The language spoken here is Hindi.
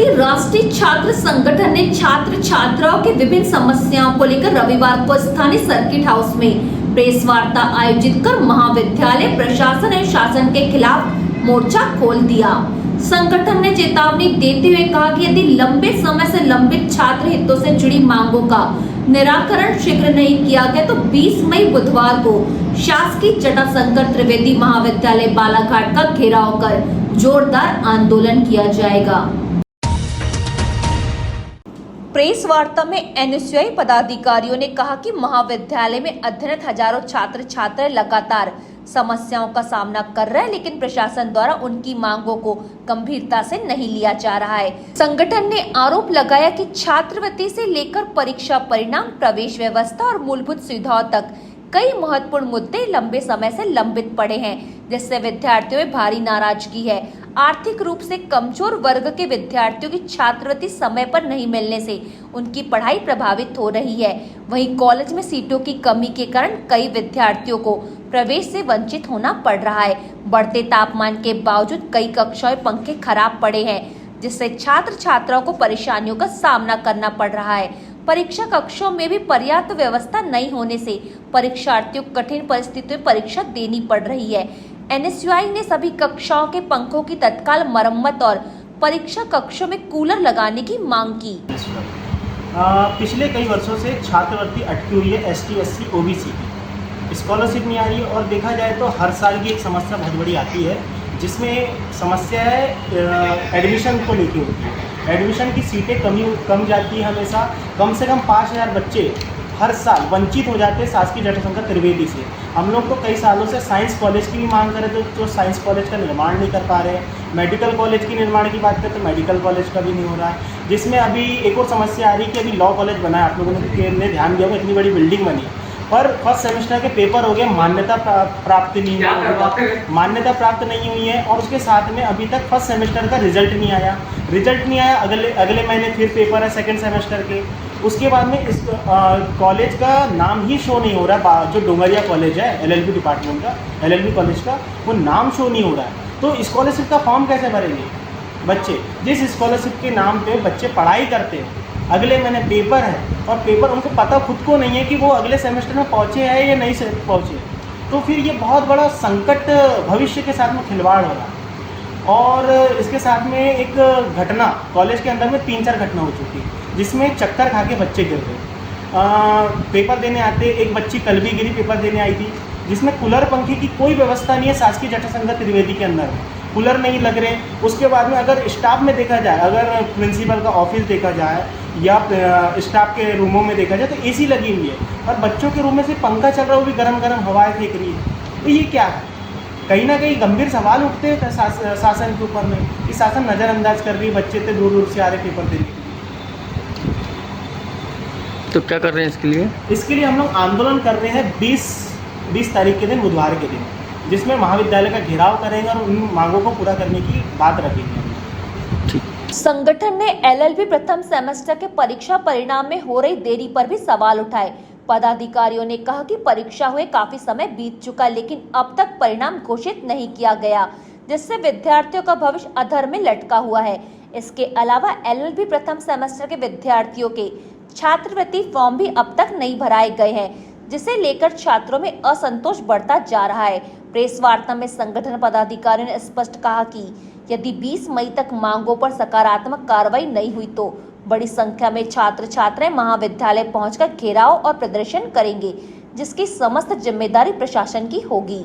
भारतीय राष्ट्रीय छात्र संगठन ने छात्र छात्राओं की विभिन्न समस्याओं को लेकर रविवार को स्थानीय सर्किट हाउस में प्रेस वार्ता आयोजित कर महाविद्यालय प्रशासन और शासन के खिलाफ मोर्चा खोल दिया। संगठन ने चेतावनी देते हुए कहा कि यदि लंबे समय से लंबित छात्र हितों से जुड़ी मांगों का निराकरण शीघ्र नहीं किया गया तो 20 मई बुधवार को शासकीय जटाशंकर त्रिवेदी महाविद्यालय बालाघाट का घेराव कर जोरदार आंदोलन किया जाएगा। प्रेस वार्ता में एनएसयूआई पदाधिकारियों ने कहा कि महाविद्यालय में अध्ययनरत हजारों छात्र छात्राएं लगातार समस्याओं का सामना कर रहे हैं, लेकिन प्रशासन द्वारा उनकी मांगों को गंभीरता से नहीं लिया जा रहा है। संगठन ने आरोप लगाया कि छात्रवृत्ति से लेकर परीक्षा परिणाम, प्रवेश व्यवस्था और मूलभूत सुविधाओं तक कई महत्वपूर्ण मुद्दे लंबे समय से लंबित पड़े हैं, जिससे विद्यार्थियों में भारी नाराजगी है। आर्थिक रूप से कमजोर वर्ग के विद्यार्थियों की छात्रवृत्ति समय पर नहीं मिलने से उनकी पढ़ाई प्रभावित हो रही है। वहीं कॉलेज में सीटों की कमी के कारण कई विद्यार्थियों को प्रवेश से वंचित होना पड़ रहा है। बढ़ते तापमान के बावजूद कई कक्षाएं पंखे खराब पड़े हैं, जिससे छात्र छात्राओं को परेशानियों का सामना करना पड़ रहा है। परीक्षा कक्षों में भी पर्याप्त व्यवस्था नहीं होने से परीक्षार्थियों को कठिन परिस्थितियों में परीक्षा देनी पड़ रही है। एनएसयूआई ने सभी कक्षाओं के पंखों की तत्काल मरम्मत और परीक्षा कक्षों में कूलर लगाने की मांग की। पिछले कई वर्षों से छात्रवृत्ति अटकी हुई है ST SC OBC की, स्कॉलरशिप नहीं आ रही है और देखा जाए तो हर साल की एक समस्या बहुत बड़ी आती है, जिसमें समस्या है एडमिशन को लेकर होती है। एडमिशन की सीटें कम जाती है हमेशा। कम से कम 5000 बच्चे हर साल वंचित हो जाते हैं शासकीय जटाशंकर त्रिवेदी से। हम लोग तो कई सालों से साइंस कॉलेज की भी मांग करें तो साइंस कॉलेज का निर्माण नहीं कर पा रहे हैं। मेडिकल कॉलेज की निर्माण की बात करें तो मेडिकल कॉलेज का भी नहीं हो रहा है। जिसमें अभी एक और समस्या आ रही है कि अभी लॉ कॉलेज बना है, आप लोगों ने ध्यान दिया होगा, इतनी बड़ी बिल्डिंग बनी पर फर्स्ट सेमेस्टर के पेपर हो गए, मान्यता प्राप्त नहीं हुई है और उसके साथ में अभी तक फर्स्ट सेमेस्टर का रिजल्ट नहीं आया। अगले महीने फिर पेपर है सेकंड सेमेस्टर के। उसके बाद में इस कॉलेज का नाम ही शो नहीं हो रहा है। जो डोंगरिया कॉलेज है LLB डिपार्टमेंट का, LLB कॉलेज का, वो नाम शो नहीं हो रहा है। तो स्कॉलरशिप का फॉर्म कैसे भरेंगे बच्चे, जिस स्कॉलरशिप के नाम पे बच्चे पढ़ाई करते हैं? अगले महीने पेपर है और पेपर उनको पता खुद को नहीं है कि वो अगले सेमेस्टर में पहुँचे हैं या नहीं पहुँचे। तो फिर ये बहुत बड़ा संकट भविष्य के साथ में खिलवाड़ हो रहा है। और इसके साथ में एक घटना कॉलेज के अंदर में 3-4 घटना हो चुकी है, जिसमें चक्कर खा के बच्चे गिर गए। पेपर देने आते, एक बच्ची कल भी गिरी, पेपर देने आई थी, जिसमें कूलर पंखे की कोई व्यवस्था नहीं है। शासकीय जटाशंकर त्रिवेदी के अंदर कूलर नहीं लग रहे। उसके बाद में अगर स्टाफ में देखा जाए, अगर प्रिंसिपल का ऑफिस देखा जाए या स्टाफ के रूमों में देखा जाए तो AC लगी हुई है और बच्चों के रूम में से पंखा चल रहा है, वो भी गर्म गर्म हवाएं फेंक रही है। तो ये क्या है? कहीं ना कहीं गंभीर सवाल उठते हैं शासन के ऊपर में कि शासन नज़रअंदाज कर रही है, बच्चे तो दूर दूर से आ रहे पेपर देने के लिए। तो क्या कर रहे हैं इसके लिए? हम लोग आंदोलन कर रहे हैं 20 तारीख के दिन, बुधवार के दिन, जिसमें महाविद्यालय का घेराव करेंगे और उन मांगों को पूरा करने की बात रखेंगे। संगठन ने LLB प्रथम सेमेस्टर के परीक्षा परिणाम में हो रही देरी पर भी सवाल उठाए। पदाधिकारियों ने कहा कि परीक्षा हुए काफी समय बीत चुका, लेकिन अब तक परिणाम घोषित नहीं किया गया, जिससे विद्यार्थियों का भविष्य अधर में लटका हुआ है। इसके अलावा LLB प्रथम सेमेस्टर के विद्यार्थियों के छात्रवृत्ति फॉर्म भी अब तक नहीं भराए गए हैं, जिसे लेकर छात्रों में असंतोष बढ़ता जा रहा है। प्रेस वार्ता में संगठन पदाधिकारियों ने स्पष्ट कहा कि यदि 20 मई तक मांगों पर सकारात्मक कार्रवाई नहीं हुई तो बड़ी संख्या में छात्र छात्राएं महाविद्यालय पहुंचकर घेराव और प्रदर्शन करेंगे, जिसकी समस्त जिम्मेदारी प्रशासन की होगी।